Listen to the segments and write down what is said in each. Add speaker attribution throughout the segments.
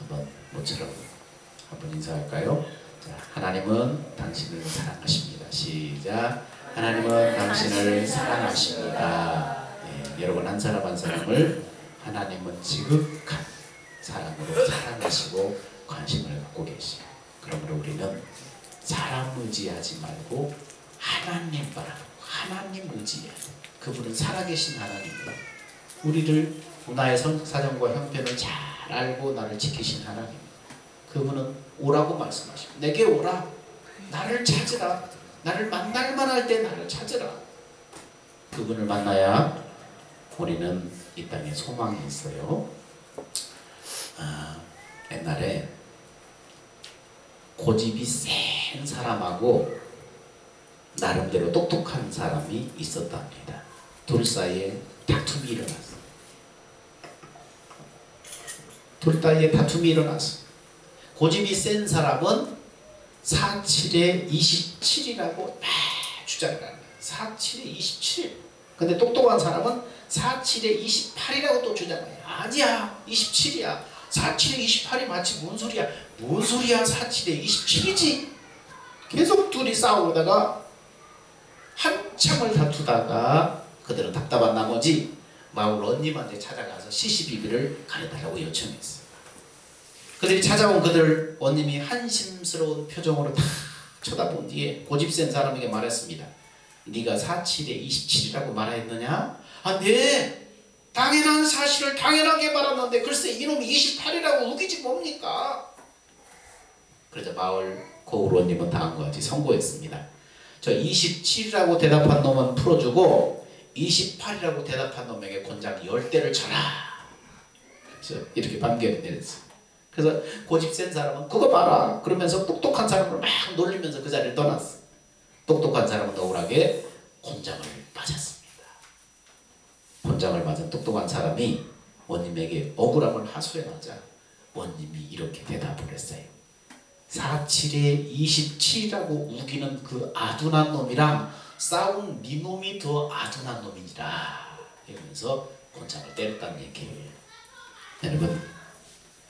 Speaker 1: 한번 모처럼 한번 인사할까요? 자, 하나님은 당신을 사랑하십니다. 시작. 하나님은 당신을 사랑하십니다. 네, 여러분 한 사람 한 사람을 하나님은 지극한 사랑으로 사랑하시고 관심을 갖고 계십니다. 그러므로 우리는 사람 의지하지 말고 하나님 바라보고 하나님 의지해야 돼. 그분은 살아계신 하나님입니다. 우리를 나의 사정과 형편을 잘 알고 나를 지키신 하나님. 그분은 오라고 말씀하십니다. 내게 오라. 나를 찾으라. 나를 만날만 할 때 나를 찾으라. 그분을 만나야 우리는 이 땅에 소망이 있어요. 옛날에 고집이 센 사람하고 나름대로 똑똑한 사람이 있었답니다. 둘 사이에 다툼이 일어났어요. 둘 사이에 다툼이 일어났어요. 고집이 센 사람은 47에 27이라고 막 주장을 합니다. 47에 27. 근데 똑똑한 사람은 47에 28이라고 또 주장해요. 아니야, 27이야. 47에 28이 마치 뭔 소리야? 뭔 소리야? 47에 27이지. 계속 둘이 싸우다가 한참을 다투다가 그들은 답답한 나머지 마을 언님한테 찾아가서 시시비비를 가려달라고 요청했어요. 그들이 찾아온 그들 언님이 한심스러운 표정으로 다 쳐다본 뒤에 고집센 사람에게 말했습니다. 네가 47에 27이라고 말했느냐? 아, 네. 당연한 사실을 당연하게 말았는데 글쎄 이놈이 28이라고 우기지 뭡니까? 그러자 마을 고을원님은 다음과 같이 선고했습니다. 저 27이라고 대답한 놈은 풀어주고 28이라고 대답한 놈에게 권장 10대를 쳐라. 그래서 이렇게 판결이 내렸어요. 그래서 고집 센 사람은 그거 봐라 그러면서 똑똑한 사람을 막 놀리면서 그 자리를 떠났어. 똑똑한 사람은 억울하게 곤장을 맞았습니다. 곤장을 맞은 똑똑한 사람이 원님에게 억울함을 하소연하자 원님이 이렇게 대답을 했어요. 47에 27이라고 우기는 그 아둔한 놈이랑 싸운 네 놈이 더 아둔한 놈이니라 이러면서 곤장을 때렸다는 얘기예요.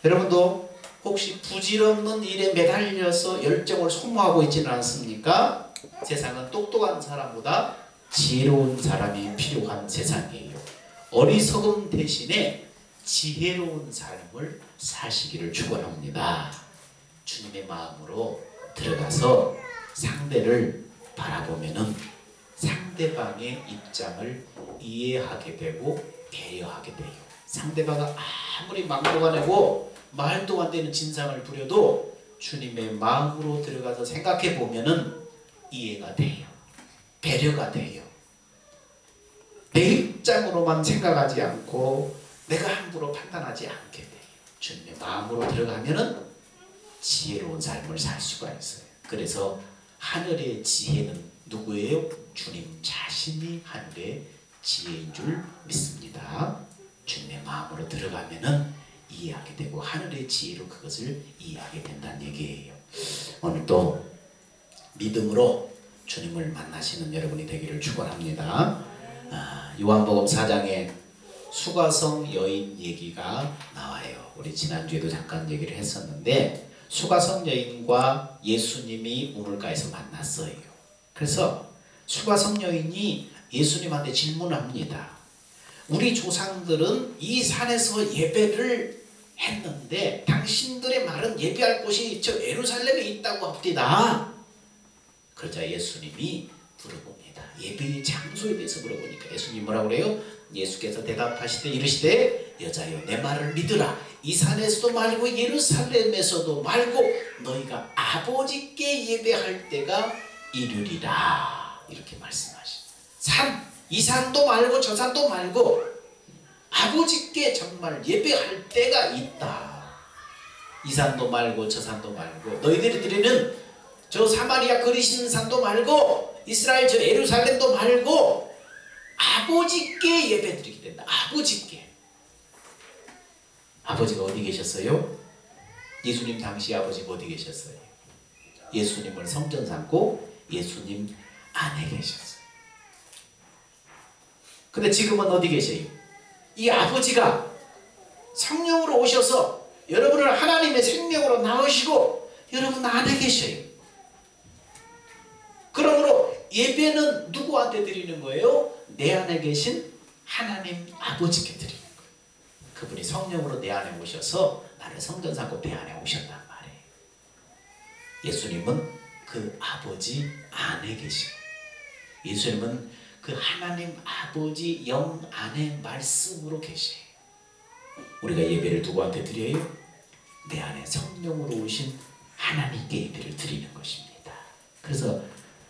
Speaker 1: 여러분도 혹시 부질없는 일에 매달려서 열정을 소모하고 있지는 않습니까? 세상은 똑똑한 사람보다 지혜로운 사람이 필요한 세상이에요. 어리석음 대신에 지혜로운 삶을 사시기를 축원합니다. 주님의 마음으로 들어가서 상대를 바라보면은 상대방의 입장을 이해하게 되고 배려하게 돼요. 상대방은 아무리 막무가내고 말도 안 되는 진상을 부려도 주님의 마음으로 들어가서 생각해 보면은 이해가 돼요. 배려가 돼요. 내 입장으로만 생각하지 않고 내가 함부로 판단하지 않게 돼요. 주님의 마음으로 들어가면은 지혜로운 삶을 살 수가 있어요. 그래서 하늘의 지혜는 누구예요? 주님 자신이 하늘의 지혜인 줄 믿습니다. 주님의 마음으로 들어가면은 이해하게 되고 하늘의 지혜로 그것을 이해하게 된다는 얘기예요. 오늘도 믿음으로 주님을 만나시는 여러분이 되기를 축원합니다. 요한복음 4장에 수가성 여인 얘기가 나와요. 우리 지난주에도 잠깐 얘기를 했었는데 수가성 여인과 예수님이 우물가에서 만났어요. 그래서 수가성 여인이 예수님한테 질문합니다. 우리 조상들은 이 산에서 예배를 했는데 당신들의 말은 예배할 곳이 저 예루살렘에 있다고 합니다. 그러자 예수님이 물어봅니다. 예배의 장소에 대해서 물어보니까 예수님이 뭐라고 그래요? 예수께서 대답하시되 이르시되 여자여 내 말을 믿으라. 이 산에서도 말고 예루살렘에서도 말고 너희가 아버지께 예배할 때가 이르리라. 이렇게 말씀하십니다. 이 산도 말고 저 산도 말고 아버지께 정말 예배할 때가 있다. 이 산도 말고 저 산도 말고 너희들이 드리는 저 사마리아 그리신 산도 말고 이스라엘 저 예루살렘도 말고 아버지께 예배드리게 된다. 아버지께. 아버지가 어디 계셨어요? 예수님 당시 아버지가 어디 계셨어요? 예수님을 성전 삼고 예수님 안에 계셨어요. 근데 지금은 어디 계세요? 이 아버지가 성령으로 오셔서 여러분을 하나님의 생명으로 낳으시고 여러분 안에 계셔요. 그러므로 예배는 누구한테 드리는 거예요? 내 안에 계신 하나님 아버지께 드리는 거예요. 그분이 성령으로 내 안에 오셔서 나를 성전 삼고 배 안에 오셨단 말이에요. 예수님은 그 아버지 안에 계시고, 예수님은 그 하나님 아버지 영 안에 말씀으로 계셔요. 우리가 예배를 누구한테 드려요? 내 안에 성령으로 오신 하나님께 예배를 드리는 것입니다. 그래서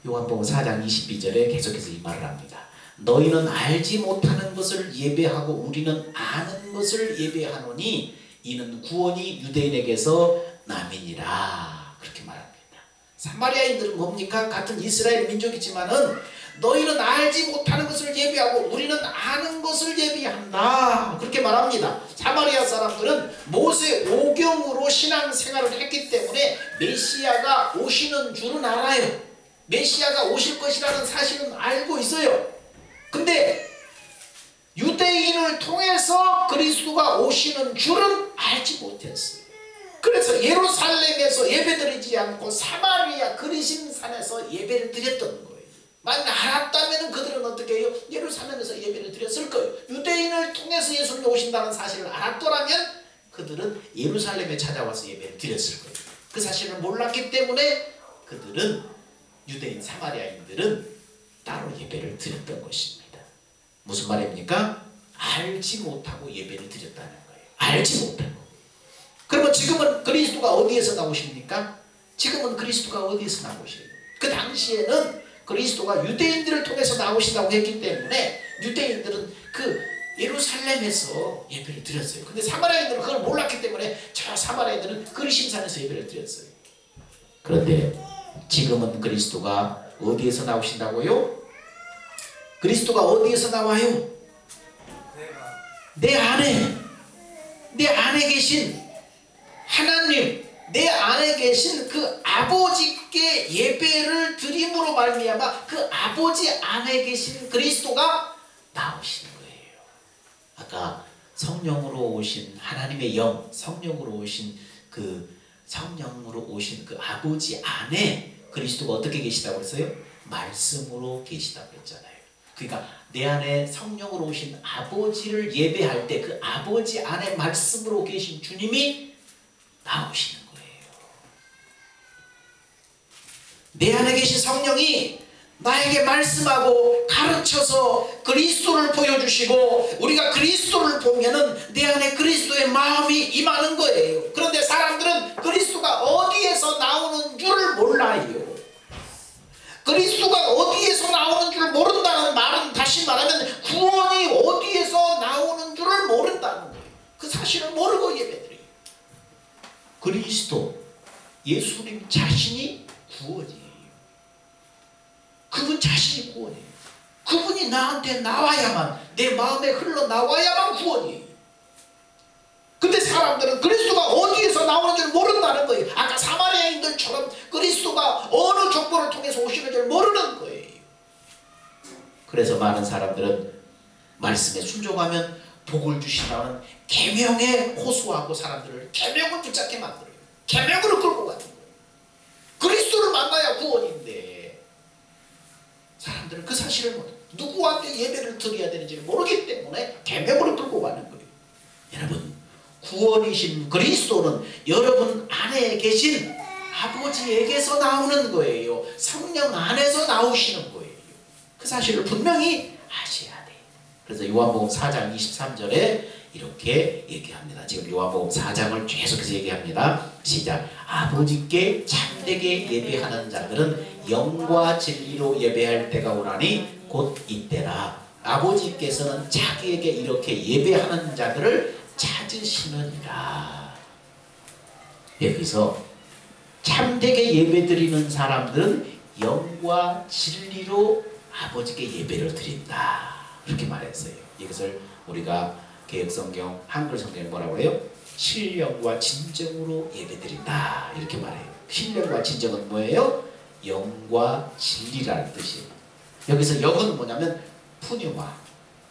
Speaker 1: 요한복음 4장 22절에 계속해서 이 말을 합니다. 너희는 알지 못하는 것을 예배하고 우리는 아는 것을 예배하노니 이는 구원이 유대인에게서 남이니라. 그렇게 말합니다. 사마리아인들은 뭡니까? 같은 이스라엘 민족이지만은 너희는 알지 못하는 것을 예배하고 우리는 아는 것을 예배한다. 그렇게 말합니다. 사마리아 사람들은 모세 오경으로 신앙생활을 했기 때문에 메시아가 오시는 줄은 알아요. 메시아가 오실 것이라는 사실은 알고 있어요. 근데 유대인을 통해서 그리스도가 오시는 줄은 알지 못했어요. 그래서 예루살렘에서 예배드리지 않고 사마리아 그리심산에서 예배를 드렸던 거예요. 만약 알았다면 그들은 어떻게 해요? 예루살렘에서 예배를 드렸을 거예요. 유대인을 통해서 예수님이 오신다는 사실을 알았더라면 그들은 예루살렘에 찾아와서 예배를 드렸을 거예요. 그 사실을 몰랐기 때문에 그들은 유대인 사마리아인들은 따로 예배를 드렸던 것입니다. 무슨 말입니까? 알지 못하고 예배를 드렸다는 거예요. 알지 못하고. 그러면 지금은 그리스도가 어디에서 나오십니까? 지금은 그리스도가 어디에서 나오시요? 그 당시에는 그리스도가 유대인들을 통해서 나오신다고 했기 때문에 유대인들은 그 예루살렘에서 예배를 드렸어요. 근데 사마리아인들은 그걸 몰랐기 때문에 저 사마리아인들은 그리심산에서 예배를 드렸어요. 그런데 지금은 그리스도가 어디에서 나오신다고요? 그리스도가 어디에서 나와요? 내 안에 계신 하나님, 내 안에 계신 그 아버지께 예배를 드림으로 말미암아 그 아버지 안에 계신 그리스도가 나오시는 거예요. 아까 성령으로 오신 하나님의 영, 성령으로 오신 그 아버지 안에 그리스도가 어떻게 계시다고 했어요? 말씀으로 계시다고 했잖아요. 그러니까 내 안에 성령으로 오신 아버지를 예배할 때 그 아버지 안에 말씀으로 계신 주님이 나오시는 거예요. 내 안에 계신 성령이 나에게 말씀하고 가르쳐서 그리스도를 보여주시고 우리가 그리스도를 보면은 내 안에 그리스도의 마음이 임하는 거예요. 그런데 사람들은 그리스도가 어디에서 나오는 줄을 몰라요. 그리스도가 어디에서 나오는 줄 모른다는 말은 다시 말하면 구원이 어디에서 나오는 줄을 모른다는 거예요. 그 사실을 모르고 예배드려요. 그리스도, 예수님 자신이 구원이에요. 그분 자신이 구원이에요. 그분이 나한테 나와야만, 내 마음에 흘러나와야만 구원이에요. 근데 사람들은 그리스도가 어디에서 나오는 줄 모른다는 거예요. 아까 사마리아인들처럼 그리스도가 어느 족보를 통해서 오시는 줄 모르는 거예요. 그래서 많은 사람들은 말씀에 순종하면 복을 주신다는 계명에 호소하고 사람들을 계명을 붙잡게 만들어요. 계명으로 끌고 가는 거예요. 그리스도를 만나야 구원인데 사람들은 그 사실을 모르고 누구한테 예배를 드려야 되는지를 모르기 때문에 계명으로 끌고 가는 거예요. 여러분, 구원이신 그리스도는 여러분 안에 계신 아버지에게서 나오는 거예요. 성령 안에서 나오시는 거예요. 그 사실을 분명히 아셔야 돼요. 그래서 요한복음 4장 23절에 이렇게 얘기합니다. 지금 요한복음 4장을 계속해서 얘기합니다. 시작. 아버지께 참되게 예배하는 자들은 영과 진리로 예배할 때가 오나니 곧 이때라. 아버지께서는 자기에게 이렇게 예배하는 자들을 찾으시느니라. 여기서 참되게 예배드리는 사람들은 영과 진리로 아버지께 예배를 드린다. 그렇게 말했어요. 이것을 우리가 개혁성경, 한글성경에 뭐라고 해요? 신령과 진정으로 예배드린다. 이렇게 말해요. 신령과 진정은 뭐예요? 영과 진리라는 뜻이에요. 여기서 영은 뭐냐면 푸뉴마,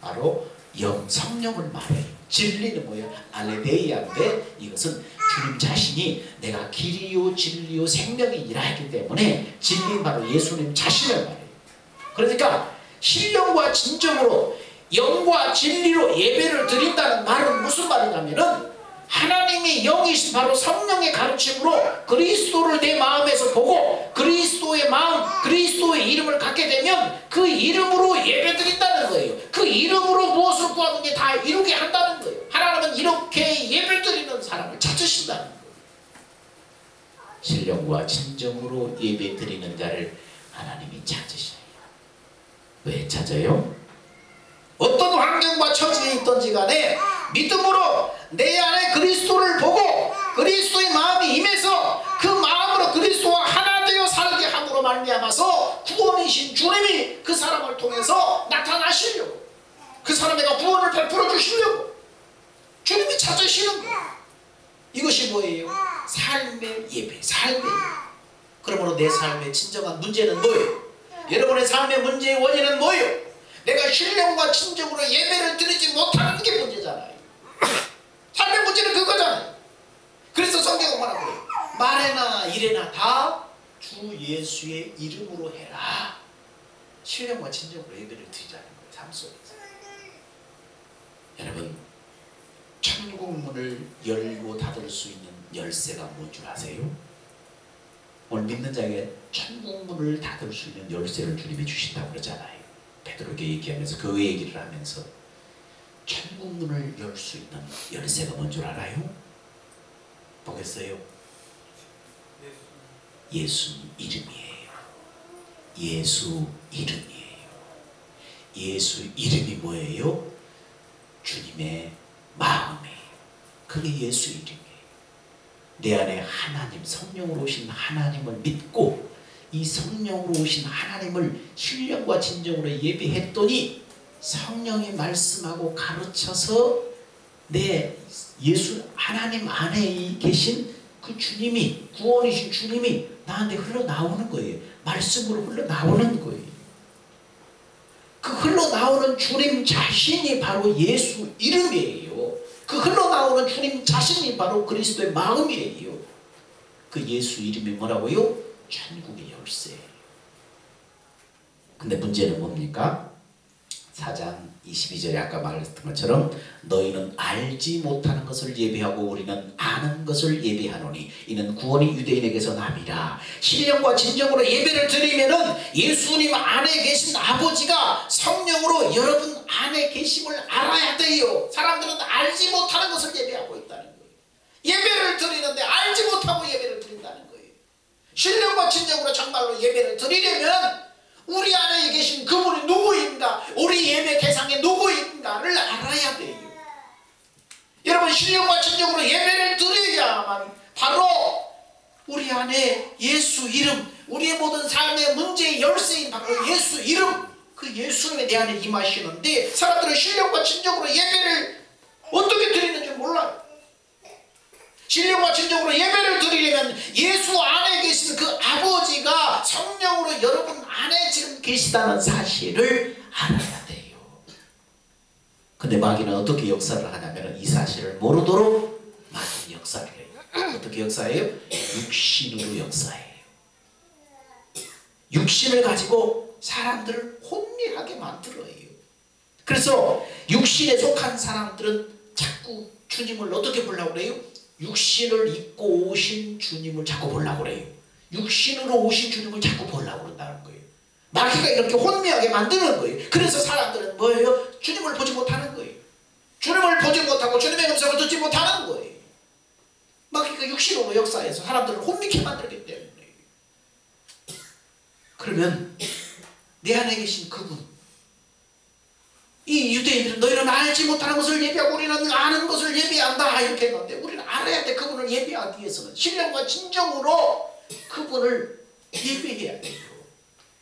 Speaker 1: 바로 영, 성령을 말해요. 진리는 뭐예요? 알레데이아인데 이것은 주님 자신이 내가 길이요 진리요 생명이니라 했기 때문에 진리는 바로 예수님 자신을 말해요. 그러니까 신령과 진정으로 영과 진리로 예배를 드린다는 말은 무슨 말이냐면은 하나님의 영이신 바로 성령의 가르침으로 그리스도를 내 마음에서 보고 그리스도의 마음, 그리스도의 이름을 갖게 되면 그 이름으로 예배 드린다는 거예요. 그 이름으로 무엇을 구하든지 다 이루게 한다는 거예요. 하나님은 이렇게 예배 드리는 사람을 찾으신다는 거예요. 신령과 진정으로 예배 드리는 자를 하나님이 찾으셔요. 왜 찾아요? 어떤 환경과 처지에 있든지 간에 믿음으로 내 안에 그리스도를 보고 그리스도의 마음이 임해서 그 마음으로 그리스도와 하나 되어 살게 함으로 말미암아서 구원이신 주님이 그 사람을 통해서 나타나시려고, 그 사람에게 구원을 베풀어 주시려고 주님이 찾으시는 거예요. 이것이 뭐예요? 삶의 예배, 삶의 예배. 그러므로 내 삶의 진정한 문제는 뭐예요? 여러분의 삶의 문제의 원인은 뭐예요? 내가 신령과 진정으로 예배를 드리지 못하는 게 문제잖아요. 삶의 문제는 그거잖아요. 그래서 성경은 뭐라고 해요? 말해나 이래나 다 주 예수의 이름으로 해라. 신령과 진정으로 예배를 드리자는 거예요. 삶 속에서. 여러분, 천국 문을 열고 닫을 수 있는 열쇠가 뭔 줄 아세요? 오늘 믿는 자에게 천국 문을 닫을 수 있는 열쇠를 주님이 주신다고 그러잖아요. 베드로에게 얘기하면서 그 얘기를 하면서 천국 문을 열 수 있는 열쇠가 뭔 줄 알아요? 보겠어요? 예수 이름이에요. 예수 이름이에요. 예수 이름이 뭐예요? 주님의 마음이에요. 그게 예수 이름이에요. 내 안에 하나님, 성령으로 오신 하나님을 믿고 이 성령으로 오신 하나님을 신령과 진정으로 예배했더니 성령이 말씀하고 가르쳐서 내 예수 하나님 안에 계신 그 주님이, 구원이신 주님이 나한테 흘러나오는 거예요. 말씀으로 흘러나오는 거예요. 그 흘러나오는 주님 자신이 바로 예수 이름이에요. 그 흘러나오는 주님 자신이 바로 그리스도의 마음이에요. 그 예수 이름이 뭐라고요? 천국의 열쇠. 근데 문제는 뭡니까? 4장 22절에 아까 말했던 것처럼 너희는 알지 못하는 것을 예배하고 우리는 아는 것을 예배하노니 이는 구원이 유대인에게서 남이라. 신령과 진정으로 예배를 드리면은 예수님 안에 계신 아버지가 성령으로 여러분 안에 계심을 알아야 돼요. 사람들은 알지 못하는 것을 예배하고 있다는 거예요. 예배를 드리는데 알지 못하고 예배를 드린다는 거예요. 신령과 진정으로 정말로 예배를 드리려면 우리 안에 계신 그분이 누구인가, 우리 예배 대상이 누구인가를 알아야 돼요. 여러분, 신령과 진정으로 예배를 드려야만 바로 우리 안에 예수 이름, 우리의 모든 삶의 문제의 열쇠인 바로 예수 이름, 그 예수님이 내 안에 임하시는데 사람들은 신령과 진정으로 예배를 어떻게 드리는지 몰라요. 신령과 진정으로 예배를 드리려면 예수 안에 계신 그 아버지가 성령으로 여러분 안에 지금 계시다는 사실을 알아야 돼요. 근데 마귀는 어떻게 역사를 하냐면 이 사실을 모르도록 마귀는 역사를 해요. 어떻게 역사해요? 육신으로 역사해요. 육신을 가지고 사람들을 혼미하게 만들어요. 그래서 육신에 속한 사람들은 자꾸 주님을 어떻게 보려고 그래요? 육신을 입고 오신 주님을 자꾸 보려고 그래요. 육신으로 오신 주님을 자꾸 보려고 그런다는 거예요. 마귀가 이렇게 혼미하게 만드는 거예요. 그래서 사람들은 뭐예요? 주님을 보지 못하는 거예요. 주님을 보지 못하고 주님의 음성을 듣지 못하는 거예요. 마귀가 육신으로 역사해서 사람들을 혼미케 만들기 때문에. 그러면 내 안에 계신 그분, 이 유대인들은 너희는 알지 못하는 것을 예배하고 우리는 아는 것을 예배한다 이렇게 했는데 우리는 알아야 돼. 그분을 예배하기 위해서는 신령과 진정으로 그분을 예배해야 돼요.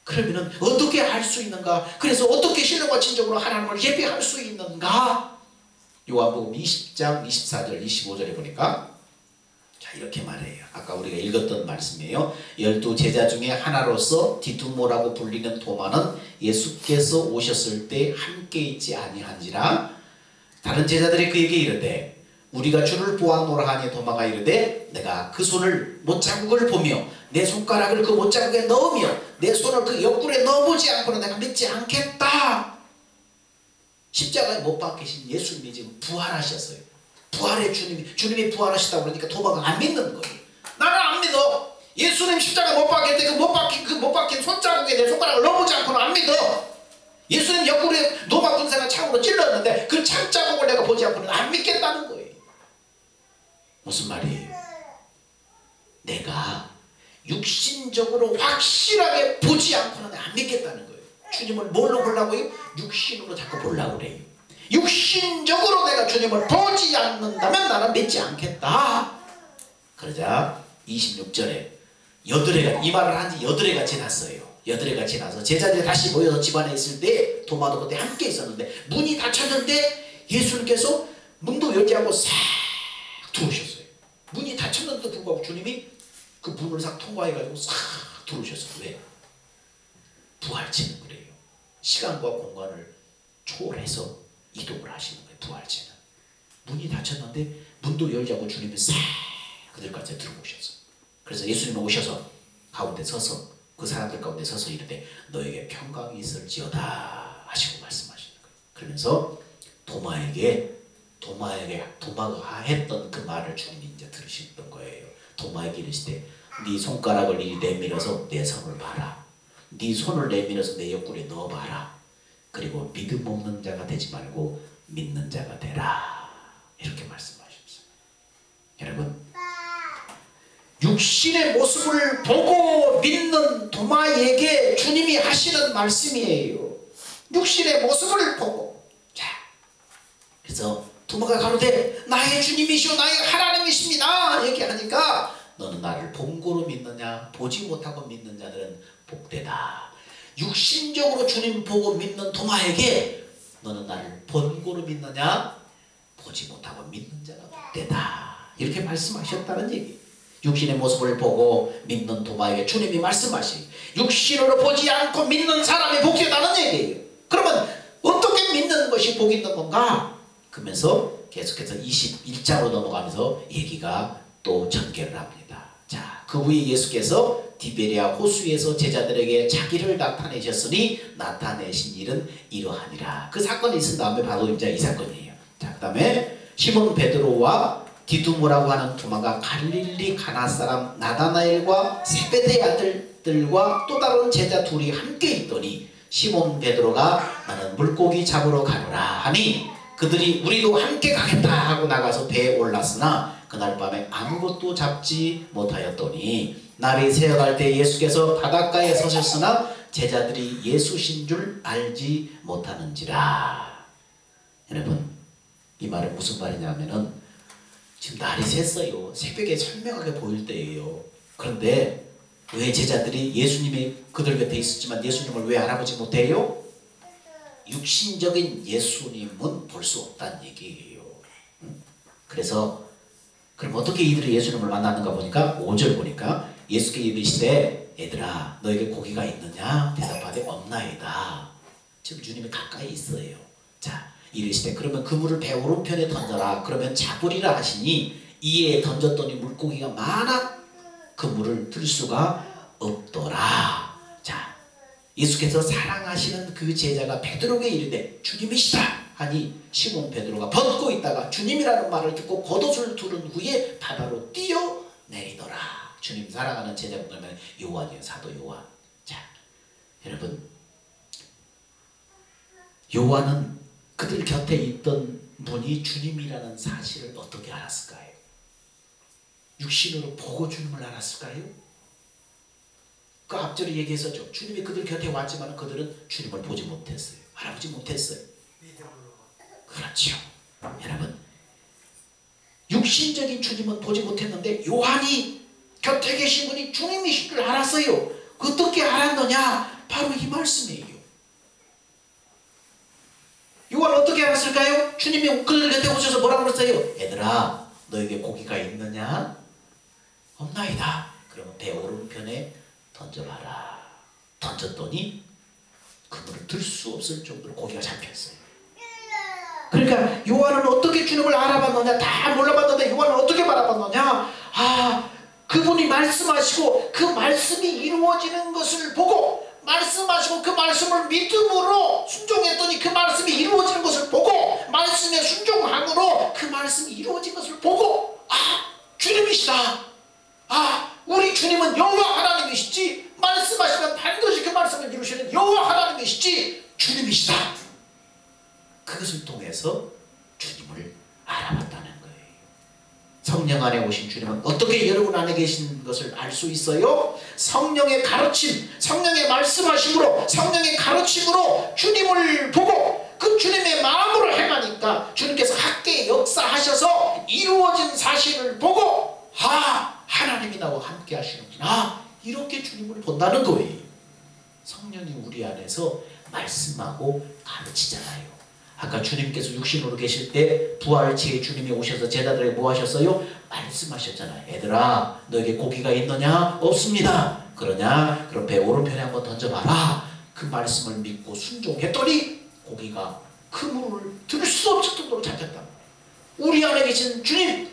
Speaker 1: 그러면은 어떻게 알 수 있는가? 그래서 어떻게 신령과 진정으로 하나님을 예배할 수 있는가? 요한복음 20장 24절 25절에 보니까 자 이렇게 말해요. 아까 우리가 읽었던 말씀이에요. 12제자 중에 하나로서 디두모라고 불리는 도마는 예수께서 오셨을 때 함께 있지 아니한지라. 다른 제자들이 그에게 이르되 우리가 주를 보았노라 하니 도마가 이르되 내가 그 손을 못자국을 보며 내 손가락을 그 못자국에 넣으며 내 손을 그 옆구리에 넣어보지 않고는 내가 믿지 않겠다. 십자가에 못 박히신 예수님이 지금 부활하셨어요. 부활의 주님이 부활하시다고 그러니까 도마가 안 믿는 거예요. 나는 안 믿어. 예수님 십자가 못 박힐 때 그 못 박힌 손자국에 내 손가락을 넣어보지 않고는 안 믿어. 예수님 옆구리에 노마 군사가 창으로 찔렀는데 그 창자국을 내가 보지 않고는 안 믿겠다는 거예요. 무슨 말이에요? 내가 육신적으로 확실하게 보지 않고는 안 믿겠다는 거예요. 주님을 뭘로 보려고요? 육신으로 자꾸 보려고 그래요. 육신적으로 내가 주님을 보지 않는다면 나는 믿지 않겠다. 그러자 26절에 이 말을 한 지 8해가 지났어요. 8해가 지나서 제자들이 다시 모여서 집안에 있을 때 도마도 그때 함께 있었는데 문이 닫혔는데 예수님께서 문도 열지 않고 싹 들어오셨어요. 문이 닫혔는데도 불구하고 주님이 그 문을 싹 통과해가지고 싹 들어오셨어요. 왜? 부활체는 그래요. 시간과 공간을 초월해서 이동을 하시는 거예요. 부활체는. 문이 닫혔는데 문도 열지 않고 주님이 싹 그들까지 들어오셨어요. 그래서 예수님이 오셔서 가운데 서서 그 사람들 가운데 서서 이르되 너에게 평강이 있을지어다 하시고 말씀하시는 거예요. 그러면서 도마가 했던 그 말을 주님이 이제 들으셨던 거예요. 도마에게 이르시되 네 손가락을 이리 내밀어서 내 손을 봐라. 네 손을 내밀어서 내 옆구리에 넣어봐라. 그리고 믿음 없는 자가 되지 말고 믿는 자가 되라. 이렇게 말씀하셨어요. 여러분, 육신의 모습을 보고 믿는 도마에게 주님이 하시는 말씀이에요. 육신의 모습을 보고. 자, 그래서 도마가 가로되 나의 주님이시오 나의 하나님이십니다 얘기하니까 너는 나를 본고로 믿느냐 보지 못하고 믿는 자들은 복되다. 육신적으로 주님 보고 믿는 도마에게 너는 나를 본고로 믿느냐 보지 못하고 믿는 자가 복되다. 이렇게 말씀하셨다는 얘기. 육신의 모습을 보고 믿는 도마에게 주님이 말씀하시 육신으로 보지 않고 믿는 사람이 복되다는 얘기예요. 그러면 어떻게 믿는 것이 복 있는 건가? 그러면서 계속해서 21장으로 넘어가면서 얘기가 또 전개를 합니다. 자, 그 후에 예수께서 디베리아 호수에서 제자들에게 자기를 나타내셨으니 나타내신 일은 이러하니라. 그 사건이 있은 다음에 바로 이제 이 사건이에요. 자, 그 다음에 시몬 베드로와 디두모라고 하는 도마가 갈릴리 가나 사람 나다나엘과 세베대의 아들들과 또 다른 제자 둘이 함께 있더니 시몬 베드로가 나는 물고기 잡으러 가노라 하니 그들이 우리도 함께 가겠다 하고 나가서 배에 올랐으나 그날 밤에 아무것도 잡지 못하였더니 날이 새어갈 때 예수께서 바닷가에 서셨으나 제자들이 예수신 줄 알지 못하는지라. 여러분, 이 말은 무슨 말이냐면은 지금 날이 샜어요. 새벽에 선명하게 보일 때예요. 그런데 왜 제자들이 예수님이 그들 곁에 있었지만 예수님을 왜 알아보지 못해요? 육신적인 예수님은 볼 수 없다는 얘기예요. 그래서 그럼 어떻게 이들이 예수님을 만났는가 보니까 5절 보니까 예수께 이르시되 얘들아 너에게 고기가 있느냐? 대답하되 없나이다. 지금 주님이 가까이 있어요. 자, 이르시되 그러면 그물을 배 오른편에 던져라. 그러면 잡으리라 하시니 이에 던졌더니 물고기가 많아 그물을 들 수가 없더라. 자, 예수께서 사랑하시는 그 제자가 베드로에게 이르되 주님이시다 하니 시몬 베드로가 벗고 있다가 주님이라는 말을 듣고 겉옷을 두른 후에 바다로 뛰어내리더라. 주님 사랑하는 제자가 그러면 요한이에요. 사도 요한. 자, 여러분, 요한은 그들 곁에 있던 분이 주님이라는 사실을 어떻게 알았을까요? 육신으로 보고 주님을 알았을까요? 그 앞절에 얘기했었죠. 주님이 그들 곁에 왔지만 그들은 주님을 보지 못했어요. 알아보지 못했어요. 그렇죠. 여러분, 육신적인 주님은 보지 못했는데 요한이 곁에 계신 분이 주님이실 줄 알았어요. 어떻게 알았느냐? 바로 이 말씀이에요. 요한 어떻게 알았을까요? 주님이 그들 곁에 오셔서 뭐라고 그랬어요? 얘들아 너에게 고기가 있느냐? 없나이다. 그러면 배 오른편에 던져봐라. 던졌더니 그물을 들 수 없을 정도로 고기가 잡혔어요. 그러니까 요한은 어떻게 주님을 알아봤느냐, 다 몰라봤는데 요한은 어떻게 바라봤느냐, 그분이 말씀하시고 그 말씀이 이루어지는 것을 보고, 말씀하시고 그 말씀을 믿음으로 순종했더니 그 말씀이 이루어지는 것을 보고, 말씀에 순종함으로 그 말씀이 이루어진 것을 보고, 주님이시다, 우리 주님은 여호와 하나님이시지, 말씀하시면 반드시 그 말씀을 이루시는 여호와 하나님이시지 주님이시다. 그것을 통해서 주님을 알아봤다는 거예요. 성령 안에 오신 주님은 어떻게 여러분 안에 계신 것을 알 수 있어요? 성령의 가르침, 성령의 말씀하심으로, 성령의 가르침으로 주님을 보고 그 주님의 마음으로 행하니까 주님께서 함께 역사하셔서 이루어진 사실을 보고, 하나님이 나와 함께 하시는구나, 이렇게 주님을 본다는 거예요. 성령이 우리 안에서 말씀하고 가르치잖아요. 아까 주님께서 육신으로 계실 때 부활체에 주님이 오셔서 제자들에게 뭐 하셨어요? 말씀하셨잖아요. 얘들아, 너에게 고기가 있느냐? 없습니다. 그러냐? 그럼 배 오른편에 한번 던져봐라. 그 말씀을 믿고 순종했더니 고기가 그물을 들 수 없을 정도로 잡혔다. 우리 안에 계신 주님,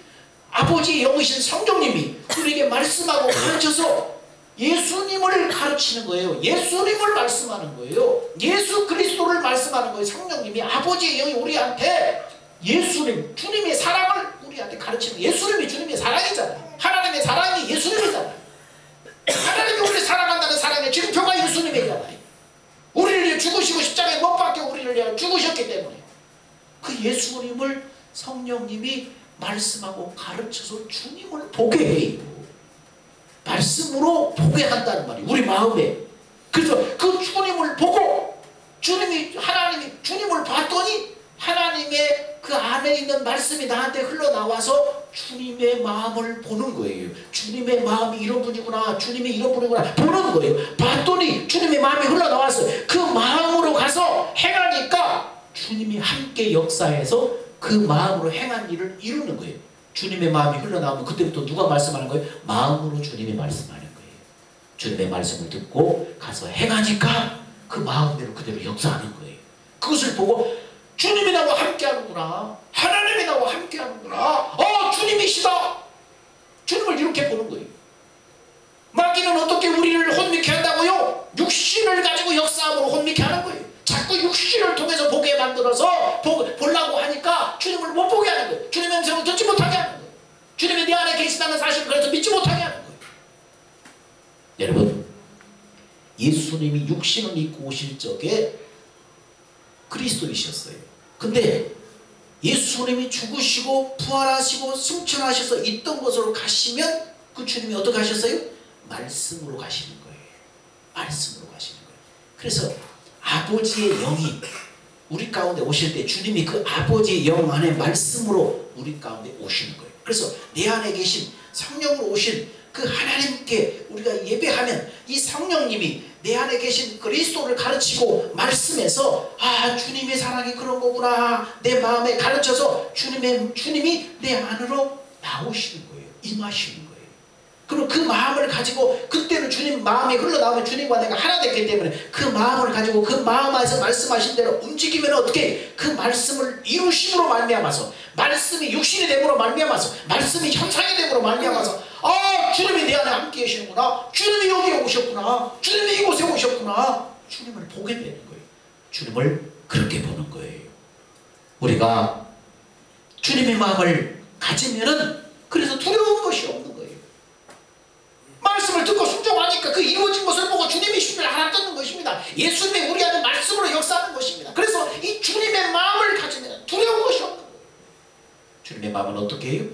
Speaker 1: 아버지의 영이신 성령님이 우리에게 말씀하고 가르쳐서 예수님을 가르치는 거예요. 예수님을 말씀하는 거예요. 예수 그리스도를 말씀하는 거예요. 성령님이, 아버지의 영이 우리한테 예수님, 주님의 사랑을 우리한테 가르치는, 예수님이 주님의 사랑이잖아요. 하나님의 사랑이 예수님이잖아요. 하나님이 우리를 사랑한다는 사랑의 증표가 예수님이잖아요. 우리를 위해 죽으시고 십자가에 못 박혀 우리를 위해 죽으셨기 때문에 그 예수님을 성령님이 말씀하고 가르쳐서 주님을 보게 해요. 말씀으로 보게 한다는 말이에요. 우리 마음에. 그래서 그 주님을 보고, 하나님이 주님을 봤더니 하나님의 그 안에 있는 말씀이 나한테 흘러나와서 주님의 마음을 보는 거예요. 주님의 마음이 이런 분이구나, 주님이 이런 분이구나 보는 거예요. 봤더니 주님의 마음이 흘러나와서 그 마음으로 가서 행하니까 주님이 함께 역사해서 그 마음으로 행한 일을 이루는 거예요. 주님의 마음이 흘러나오면 그때부터 누가 말씀하는 거예요? 마음으로 주님이 말씀하는 거예요. 주님의 말씀을 듣고 가서 행하니까 그 마음대로 그대로 역사하는 거예요. 그것을 보고 주님이 나와 함께하는구나, 하나님이 나와 함께하는구나, 주님이시다, 주님을 이렇게 보는 거예요. 마귀는 어떻게 우리를 혼미케 한다고요? 육신을 가지고 역사함으로 혼미케 하는 거예요. 자꾸 육신을 통해서 보게 만들어서 보려고 하니까 주님을 못 보게 하는 거예요. 주님의 음성을 듣지 못하게 하는 거예요. 주님이 내 안에 계시다는 사실을 그래서 믿지 못하게 하는 거예요. 여러분, 예수님이 육신을 입고 오실 적에 그리스도이셨어요. 근데 예수님이 죽으시고 부활하시고 승천하셔서 있던 곳으로 가시면 그 주님이 어떻게 하셨어요? 말씀으로 가시는 거예요. 말씀으로 가시는 거예요. 그래서 아버지의 영이 우리 가운데 오실 때 주님이 그 아버지의 영 안에 말씀으로 우리 가운데 오시는 거예요. 그래서 내 안에 계신 성령으로 오신 그 하나님께 우리가 예배하면 이 성령님이 내 안에 계신 그리스도를 가르치고 말씀해서 주님의 사랑이 그런 거구나, 내 마음에 가르쳐서 주님이 내 안으로 나오시는 거예요. 임하시는 거예요. 그럼 그 마음을 가지고 그때는 주님 마음이 흘러나오면 주님과 내가 하나 됐기 때문에 그 마음을 가지고 그 마음 안에서 말씀하신 대로 움직이면 어떻게 그 말씀을 이루심으로 말미암아서, 말씀이 육신이 됨으로 말미암아서, 말씀이 형상이 됨으로 말미암아서 주님이 내 안에 함께 계시는구나, 주님이 여기에 오셨구나, 주님이 이곳에 오셨구나, 주님을 보게 되는 거예요. 주님을 그렇게 보는 거예요. 우리가 주님의 마음을 가지면은 그래서 두려운 것이 없는 거예요. 말씀을 듣고 순종하니까 그 이루어진 것을 보고 주님이 주님을 알아듣는 것입니다. 예수님이 우리 안에 말씀으로 역사하는 것입니다. 그래서 이 주님의 마음을 가지면 두려운 것이 없는 거예요. 주님의 마음은 어떻게 해요?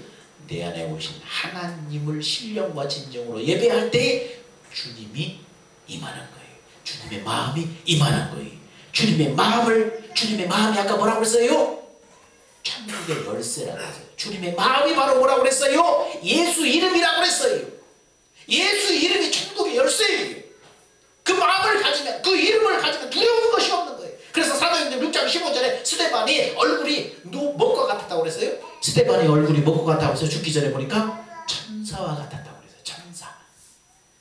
Speaker 1: 내 안에 오신 하나님을 신령과 진정으로 예배할 때 주님이 임하는 거예요. 주님의 마음이 임하는 거예요. 주님의 마음이 아까 뭐라고 그랬어요? 천국의 열쇠라고 했어요. 주님의 마음이 바로 뭐라고 그랬어요? 예수 이름이라고 그랬어요. 예수 이름이 천국의 열쇠예요. 그 마음을 가지면, 그 이름을 가지면 두려운 것이 없는 거예요. 그래서 사도행전 6장 15절에 스데반이 얼굴이 먹과 같았다고 그랬어요. 스데반이 얼굴이 먹과 같다고 해서 죽기 전에 보니까 천사와 같았다고 그랬어요. 천사.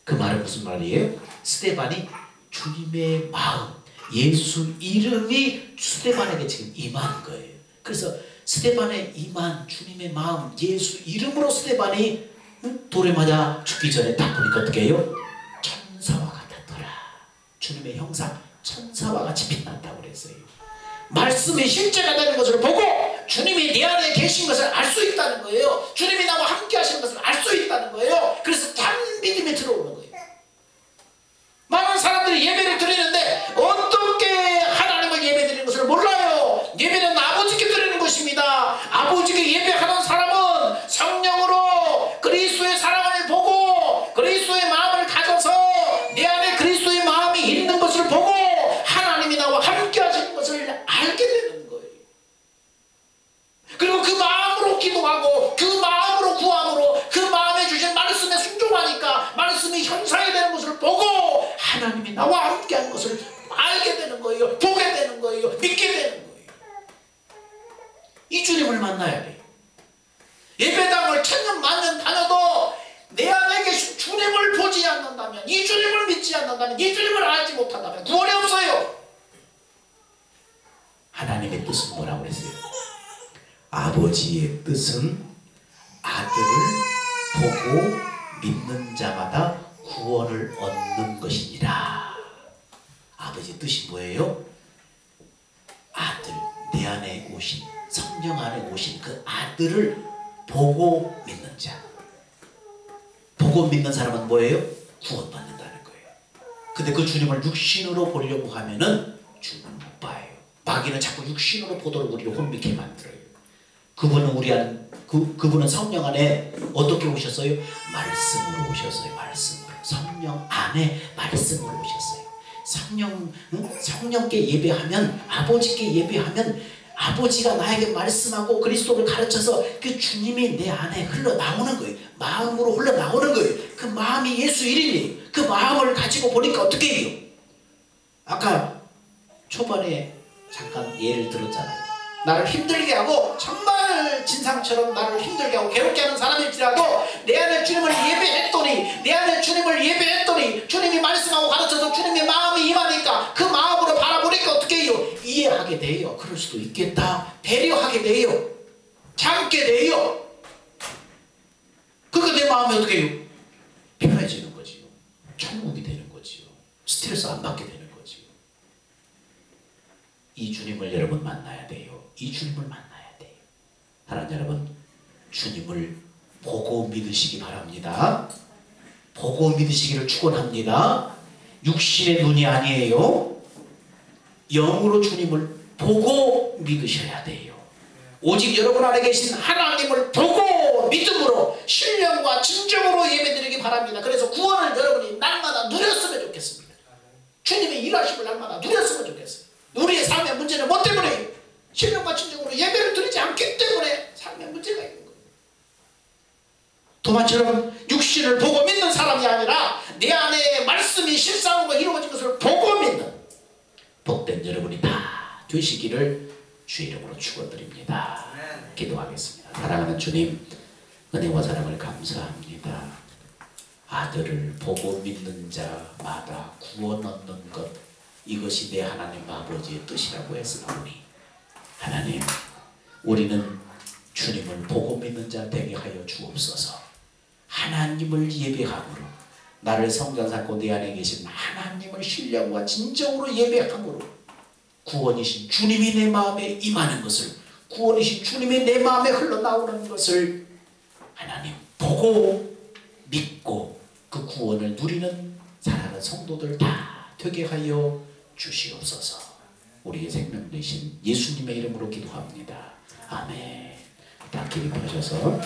Speaker 1: 그 말은 무슨 말이에요? 스데반이 주님의 마음, 예수 이름이 스데반에게 지금 임한 거예요. 그래서 스데반의 이만 주님의 마음 예수 이름으로 스데반이 돌에 맞아 죽기 전에 딱 보니까 어떻게 해요? 천사와 같았더라. 주님의 형상 천사와 같이 빛났다고 그랬어요. 말씀이 실제가 되는 것을 보고 주님이 내 안에 계신 것을 알 수 있다는 거예요. 주님이 나와 함께 하시는 것을 알 수 있다는 거예요. 그래서 참 믿음이 들어오는 거예요. 많은 사람들이 예배를 드리는데 어떻게 하나님을 예배드리는 것을 몰라요. 예배는 아버지께 드리는 것입니다. 아버지께 예배하는 사람은 성령으로 그리스도의 사랑을 보고 그리스도의 마음을 가져서 내 안에 그리스도의 마음이 있는 것을 보고 하나님이 나와 함께 하시는 것을 알게 되는 거예요. 그리고 그 마음으로 기도하고 그 마음으로 구함으로 그 마음에 주신 말씀에 순종하니까 말씀이 현상이 되는 것을 보고 하나님이 나와 함께 하는 것을 알게 되는 거예요. 보게 되는 거예요. 믿게 되는 거예요. 이 주님을 만나야 돼요. 예배당을 천년 만년 다녀도 내 안에 계신 주님을 보지 않는다면, 이 주님을 믿지 않는다면, 이 주님을 알지 못한다면 구원이 없어요. 하나님의 뜻은 뭐라고 그랬어요? 아버지의 뜻은 아들을 보고 믿는 자마다 구원을 얻는 것이니라. 아버지 뜻이 뭐예요? 아들, 내 안에 오신, 성령 안에 오신 그 아들을 보고 믿는 자. 보고 믿는 사람은 뭐예요? 구원받는다는 거예요. 근데 그 주님을 육신으로 보려고 하면은 주님을 못 봐요. 마귀는 자꾸 육신으로 보도록 우리를 혼미케 만들어요. 그분은 우리 안, 그분은 성령 안에 어떻게 오셨어요? 말씀으로 오셨어요. 말씀으로. 성령 안에 말씀으로 오셨어요. 성령께 예배하면, 아버지께 예배하면 아버지가 나에게 말씀하고 그리스도를 가르쳐서 그 주님이 내 안에 흘러나오는 거예요. 마음으로 흘러나오는 거예요. 그 마음이 예수 이름이에요. 그 마음을 가지고 보니까 어떻게 해요? 아까 초반에 잠깐 예를 들었잖아요. 나를 힘들게 하고 정말 진상처럼 나를 힘들게 하고 괴롭게 하는 사람일지라도 내 안에 주님을 예배했더니, 내 안에 주님을 예배했더니 주님이 말씀하고 가르쳐서 주님의 마음이 임하니까 그 마음으로 바라보니까 어떻게 해요? 이해하게 돼요. 그럴 수도 있겠다. 배려하게 돼요. 참게 돼요. 그러니까 내 마음이 어떻게 해요? 편해지는 거지요. 천국이 되는 거지요. 스트레스 안 받게 되는 거지요. 이 주님을 여러분 만나야 돼요. 이 주님을 만나야 돼요. 사랑하는 여러분, 주님을 보고 믿으시기 바랍니다. 보고 믿으시기를 축원합니다. 육신의 눈이 아니에요. 영으로 주님을 보고 믿으셔야 돼요. 오직 여러분 안에 계신 하나님을 보고 믿음으로 신령과 진정으로 예배드리기 바랍니다. 그래서 구원을 여러분이 날마다 누렸으면 좋겠습니다. 주님의 일하심을 날마다 누렸으면 좋겠어요. 우리의 삶의 문제는 뭐 때문에? 신령과 진정으로 예배를 드리지 않기 때문에 삶의 문제가 있는 거예요. 도마처럼 육신을 보고 믿는 사람이 아니라 내 안에 말씀이 실상으로 이루어진 것을 보고 믿는 복된 여러분이 다 되시기를 주의 이름으로 축원드립니다. 기도하겠습니다. 사랑하는 주님, 은혜와 사랑을 감사합니다. 아들을 보고 믿는 자마다 구원 얻는 것, 이것이 내 하나님 아버지의 뜻이라고 했으니 하나님, 우리는 주님을 보고 믿는 자 되게 하여 주옵소서. 하나님을 예배함으로, 나를 성전 삼고 내 안에 계신 하나님을 신령과 진정으로 예배함으로 구원이신 주님이 내 마음에 임하는 것을, 구원이신 주님이 내 마음에 흘러나오는 것을 하나님 보고 믿고 그 구원을 누리는 사랑하는 성도들 다 되게 하여 주시옵소서. 우리의 생명 되신 예수님의 이름으로 기도합니다. 아멘. 다 기립하셔서